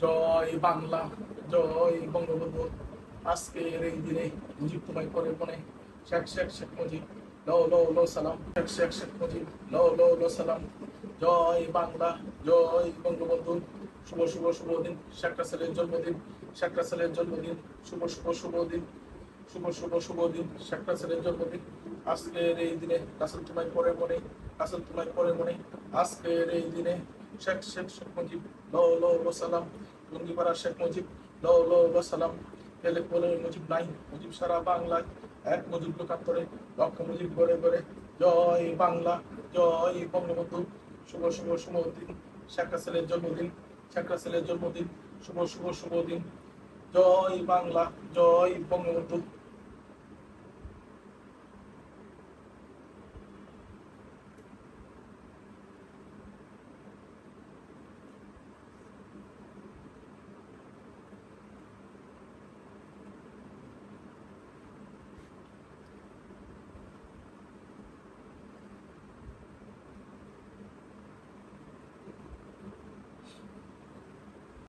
জয় বাংলা, জয় বঙ্গবন্ধু। আজকের এই দিনে মুজিব তোমায় করে মনে, শেখ শেখ শেখ মুজিব, লো লো লো সালাম, শেখ শেখ শেখ মুজিব, লো লো লো সালাম। জয় বাংলা, জয় বঙ্গবন্ধু। শুভ শুভ শুভ দিন, শেখ রাসেলের জন্মদিন, শেখ রাসেলের জন্মদিন। শুভ শুভ শুভ দিন, শুভ শুভ শুভ দিন, শেখ রাসেলের জন্মদিন। আজকের এই দিনে রাসেল তোমায় পরে মনে, রাসেল তোমায় পরে মনে। আজকের এই দিনে শেখ শেখ শেখ মুজিব, লো লো লো সালাম। লুঙ্গিপাড়া শেখ মুজিব, লো লো লো সালাম। পেলে বলে মুজিব নাই, মুজিব সারা বাংলায়, এক মুজিব লোকান্তরে, লক্ষ মুজিব গড়ে গড়ে। জয় বাংলা, জয় বঙ্গবন্ধু। শুভ শুভ শুভ দিন, শেখ রাসেলের জন্মদিন, শেখ রাসেলের জন্মদিন। শুভ শুভ শুভ দিন। জয় বাংলা, জয় বঙ্গবন্ধু।